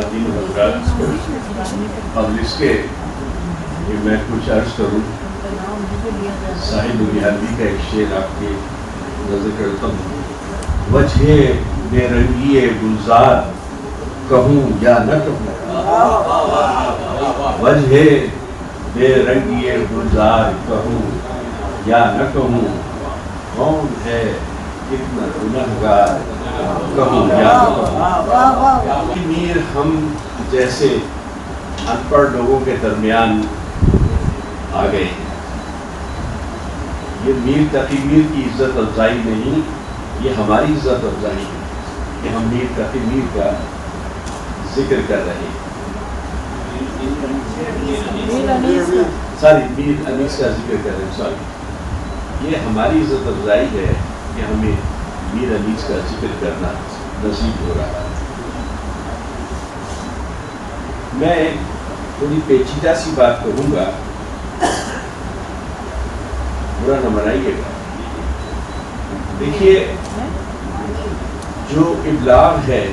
خواتین حضرات، قبل اس کے کہ میں کچھ عرض کروں، صاحب الحدی کا ایک شعر آپ کی نظر کرتا ہوں. وجہ بے رنگی گلزار کہوں یا نہ کہوں، وجہ بے رنگی گلزار کہوں یا نہ کہوں، کون ہے کتنا گنہگار کہوں یا نہ کہوں. میر ہم جیسے ان پڑھ لوگوں کے درمیان آ گئے ہیں. یہ میر تقی میر کی عزت افزائی نہیں، یہ ہماری عزت افزائی ہے کہ ہم میر تقی میر کا ذکر کر رہے ہیں. میر انیس کا ذکر کر رہے ہیں. یہ ہماری عزت افزائی ہے کہ ہمیں میر انیس کا ذکر کرنا نصیب ہو رہا ہے. میں تھوڑی پیچیدہ سی بات کہوں گا، برا نہ منائیے گا. دیکھیے، جو ابلاغ ہے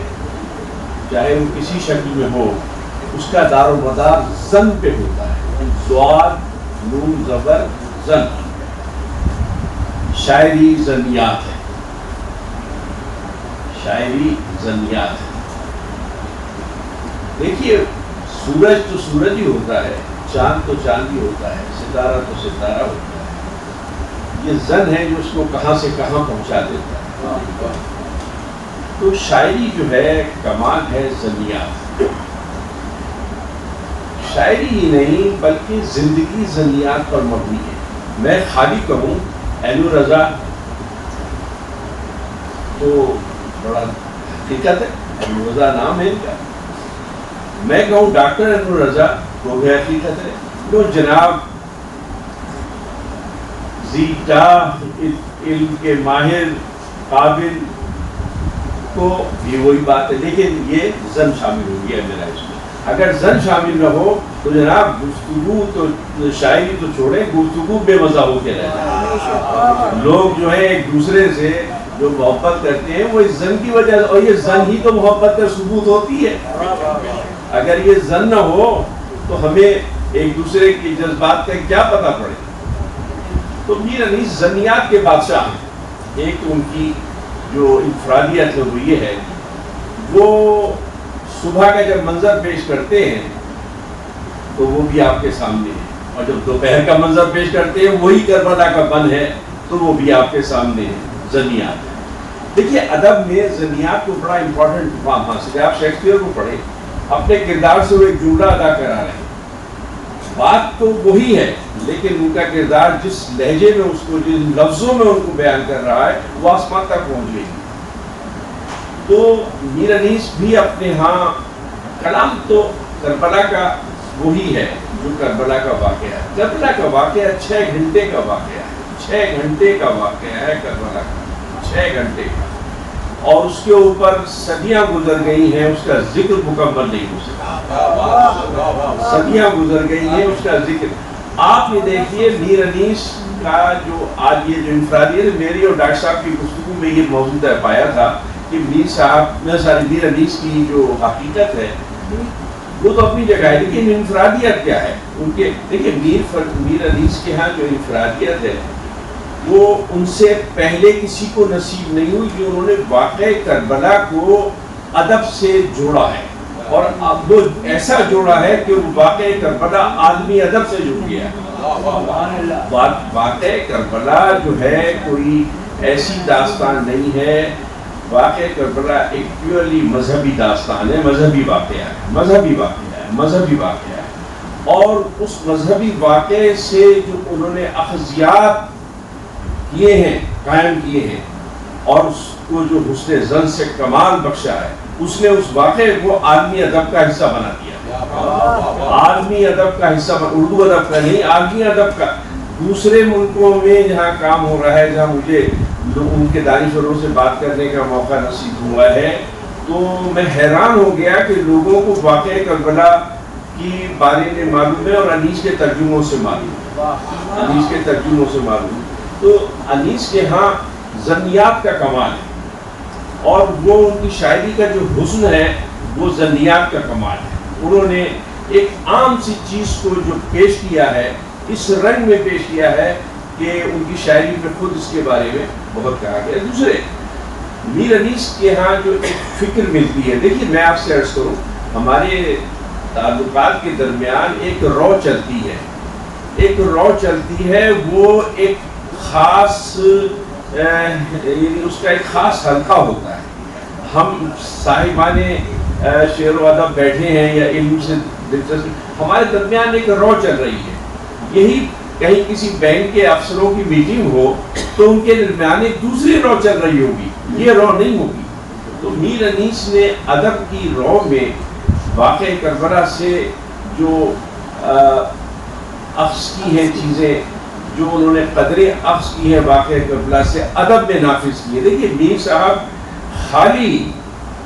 چاہے وہ کسی شکل میں ہو، اس کا دار و مدار زن پہ ہوتا ہے. ضاد نون زبر زن. شاعری زنیات ہے، شاعری زنیات ہے. دیکھیے، سورج تو سورج ہی ہوتا ہے، چاند تو چاند ہی ہوتا ہے، ستارہ تو ستارہ ہوتا ہے. یہ زن ہے جو اس کو کہاں سے کہاں پہنچا دیتا ہے. تو شاعری جو ہے کمال ہے زنیات. شاعری ہی نہیں بلکہ زندگی زنیات پر مبنی ہے. میں خالی کہوں عین الرضا تو بڑا حقیقت ہے، عین الرضا نام ہے ان کا. میں کہوں ڈاکٹر عین الرضا تو بھی حقیقت ہے. تو جناب زیٹا علم کے ماہر قابل تو یہ وہی بات ہے، لیکن یہ زن شامل ہو گیا میرا اس میں. اگر زن شامل نہ ہو تو جناب گفتگو تو شاعری تو چھوڑیں، گفتگو بے مزہ ہو کے رہ جائے. لوگ جو ہے ایک دوسرے سے جو محبت کرتے ہیں وہ اس زن کی وجہ سے، اور یہ زن ہی تو محبت کا ثبوت ہوتی ہے. اگر یہ زن نہ ہو تو ہمیں ایک دوسرے کے جذبات کا کیا پتہ پڑے. تو میر انیس زنیات کے بادشاہ ہیں. ایک تو ان کی جو انفرادیت ہے وہ یہ ہے، وہ صبح کا جب منظر پیش کرتے ہیں تو وہ بھی آپ کے سامنے ہے، اور جب دوپہر کا منظر پیش کرتے ہیں وہی کربلا کا بن ہے تو وہ بھی آپ کے سامنے ہے. زنیات. دیکھیے، ادب میں زنیات کو بڑا امپورٹنٹ مقام حاصل ہے. آپ شیکسپیئر کو پڑھیں، اپنے کردار سے وہ ایک جملہ ادا کرا رہے ہیں. بات تو وہی ہے لیکن ان کا کردار جس لہجے میں اس کو، جن لفظوں میں ان کو بیان کر رہا ہے وہ آسمان تک پہنچ گئی. تو میر انیس بھی اپنے ہاں کلام تو کربلا کا وہی ہے جو کربلا کا واقعہ ہے. کربلا کا واقعہ 6 گھنٹے کا واقعہ ہے. 6 گھنٹے کا واقعہ ہے کربلا کا. 6 گھنٹے کا. اور اس کے اوپر صدیاں گزر گئی ہیں، اس کا ذکر مکمل نہیں ہو سکا. صدیاں گزر گئی ہیں، اس کا ذکر. آپ یہ دیکھیے میر انیس کا جو آج یہ جو انفرادیت، میری اور ڈاکٹر صاحب کی گفتگو میں یہ موضوع طے پایا تھا کہ میر انیس کی جو حقیقت ہے وہ تو اپنی جگہ ہے، لیکن انفرادیت کیا ہے ان کے. دیکھیے، میر انیس کے ہاں جو انفرادیت ہے وہ ان سے پہلے کسی کو نصیب نہیں ہوئی، جو انہوں نے واقعہ کربلا کو ادب سے جوڑا ہے. اور اب وہ ایسا جوڑا ہے کہ وہ واقعہ کربلا عالمی ادب سے جڑ گیا. واقعہ کربلا جو ہے کوئی ایسی داستان نہیں ہے. واقعہ کربلا ایک پیورلی مذہبی داستان ہے، مذہبی واقعہ ہے، مذہبی واقعہ ہے، مذہبی واقعہ ہے. اور اس مذہبی واقعے سے جو انہوں نے اخذیات کیے ہیں، قائم کیے ہیں، اور اس کو جو حسن زن سے کمال بخشا ہے، اس نے اس واقعے کو عالمی ادب کا حصہ بنا دیا. عالمی ادب کا حصہ، اردو ادب کا نہیں، عالمی ادب کا. دوسرے ملکوں میں جہاں کام ہو رہا ہے، جہاں مجھے ان کے دانشوروں سے بات کرنے کا موقع نصیب ہوا ہے، تو میں حیران ہو گیا کہ لوگوں کو واقعہ کربلا کی بارے میں معلوم ہے اور انیس کے ترجموں سے معلوم ہے. تو انیس کے ہاں زنیات کا کمال ہے، اور وہ ان کی شاعری کا جو حسن ہے وہ ظنیات کا کمال ہے. انہوں نے ایک عام سی چیز کو جو پیش کیا ہے اس رنگ میں پیش کیا ہے کہ ان کی شاعری میں خود اس کے بارے میں بہت کہا گیا. دوسرے میر انیس کے ہاں جو ایک فکر ملتی ہے، دیکھیے میں آپ سے عرض کروں، ہمارے تعلقات کے درمیان ایک رو چلتی ہے، ایک رو چلتی ہے، وہ ایک خاص یعنی اس کا ایک خاص حلقہ ہوتا ہے. ہم صاحبان شعر و ادب بیٹھے ہیں یا علم سے دلچسپی، ہمارے درمیان ایک رو چل رہی ہے. یہی کہیں کسی بینک کے افسروں کی میٹنگ ہو تو ان کے درمیان ایک دوسری رو چل رہی ہوگی، یہ رو نہیں ہوگی. تو میر انیس نے ادب کی رو میں واقع کربلا سے جو اخذ کی ہیں چیزیں، جو انہوں نے قدریں اخذ کی ہیں واقع کربلا سے، ادب میں نافذ کی ہے. دیکھیے میر صاحب خالی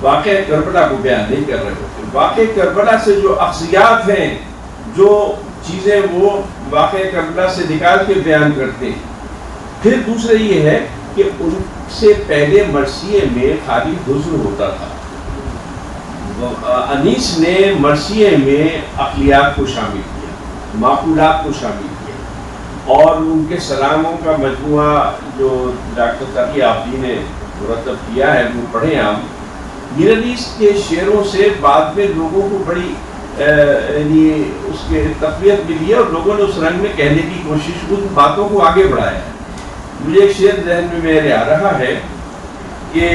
واقع کربلا کو بیان نہیں کر رہے ہوتے، واقع کربلا سے جو اخذیات ہیں، جو چیزیں وہ واقع کربلا سے نکال کے بیان کرتے ہیں. پھر دوسرا یہ ہے کہ ان سے پہلے مرثیے میں خالی حزن ہوتا تھا. انیس نے مرثیے میں عقلیات کو شامل کیا، معقولات کو شامل کیا، اور ان کے سلاموں کا مجموعہ جو ڈاکٹر تقی آبادی نے مرتب کیا ہے وہ پڑھیں آپ. میر انیس کے شعروں سے بعد میں لوگوں کو بڑی یعنی اس کے تقویت ملی ہے اور لوگوں نے اس رنگ میں کہنے کی کوشش کی، باتوں کو آگے بڑھایا ہے. مجھے ایک شعر ذہن میں میرے آ رہا ہے کہ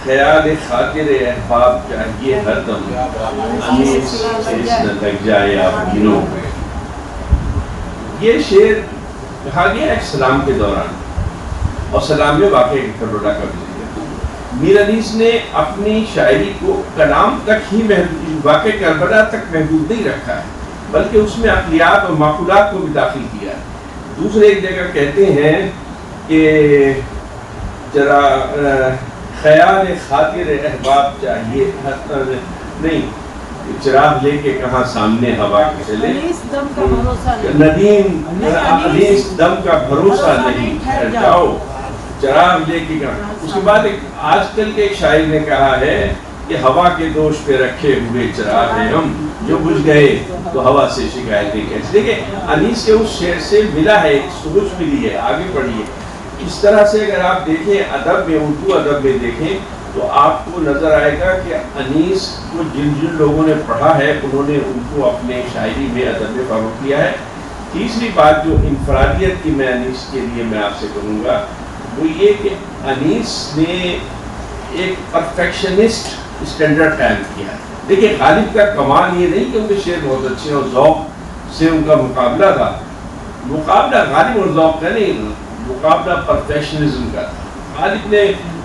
خیال خاطر احباب چاہیے ہر دم، انیس نہ لگ جائے آپ گنوں پہ. یہ شعر کہا گیا ایک سلام کے دوران، اور سلام میں واقع کربلا کا بھی ذکر. میر انیس نے اپنی شاعری کو کلام تک ہی واقع کربلا تک محدود نہیں رکھا ہے، بلکہ اس میں عقلیات اور معقولات کو بھی داخل کیا ہے. دوسرے ایک جگہ کہتے ہیں کہ ذرا خیال خاطر احباب چاہیے نہیں، چراغ لے کے کہاں سامنے ہوا کے چلے، ندیم انیس دم کا بھروسہ نہیں، جاؤ چراغ لے کے کہاں. اس کے بعد آج کل کے ایک شاعر نے کہا ہے کہ ہوا کے دوش پہ رکھے ہوئے چراغ ہیں ہم، جو بجھ گئے تو ہوا سے شکایتیں کیسے. دیکھیں انیس کے اس شعر سے ملا ہے، ایک سوچ ملی ہے، آگے پڑھیے. اس طرح سے اگر آپ دیکھیں ادب میں، اردو ادب میں دیکھیں تو آپ کو نظر آئے گا کہ انیس کو جن جن لوگوں نے پڑھا ہے انہوں نے ان کو اپنے شاعری میں ادب میں فروغ دیا ہے. تیسری بات جو انفرادیت کی میں انیس کے لیے میں آپ سے کہوں گا وہ یہ کہ انیس نے ایک پرفیکشنسٹ اسٹینڈرڈ قائم کیا ہے. دیکھیں غالب کا کمال یہ نہیں کہ ان کے شعر بہت اچھے اور ذوق سے ان کا مقابلہ تھا، مقابلہ غالب اور ذوق کا نہیں، مقابلہ پرفیکشنزم کا تھا. غالب نے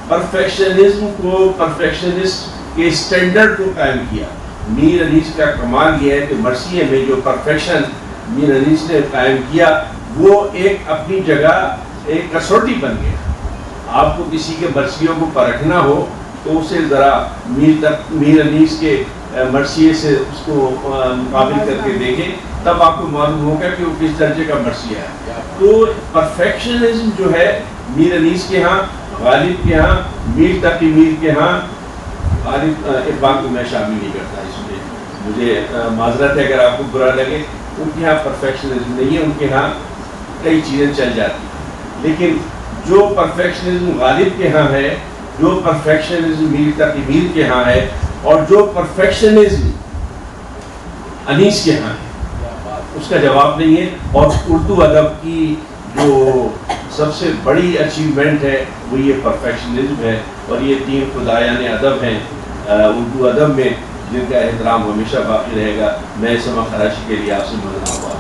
پرفیکشنزم کو، پرفیکشنسٹ کے اسٹینڈرڈ کو قائم کیا. میر انیس کا کمال یہ ہے کہ مرثیے میں جو پرفیکشن میر انیس نے قائم کیا وہ ایک اپنی جگہ ایک کسوٹی بن گیا. آپ کو کسی کے مرثیوں کو پرکھنا ہو تو اسے ذرا میر انیس کے مرثیے سے اس کو مقابل کر کے دیکھیں، تب آپ کو معلوم ہوگا کہ وہ کس درجے کا مرثیہ ہے. تو پرفیکشنزم جو ہے میر انیس کے ہاں، غالب کے ہاں، میر تقی میر کے ہاں، غالب اقبال کو میں شامل نہیں کرتا اس میں، مجھے معذرت ہے اگر آپ کو برا لگے. ان کے ہاں پرفیکشنزم نہیں ہے، ان کے ہاں کئی چیزیں چل جاتی ہیں، لیکن جو پرفیکشنزم غالب کے ہاں ہے، جو پرفیکشنزم میر تقی میر کے ہاں ہے، اور جو پرفیکشنزم انیس کے ہاں ہے، اس کا جواب نہیں ہے. اور اردو ادب کی جو سب سے بڑی اچیومنٹ ہے وہ یہ پرفیکشنزم ہے. اور یہ تین خدایان ادب ہیں اردو ادب میں، جن کا احترام ہمیشہ باقی رہے گا. میں سما خراشی کے لیے آپ سے ملتا ہوں.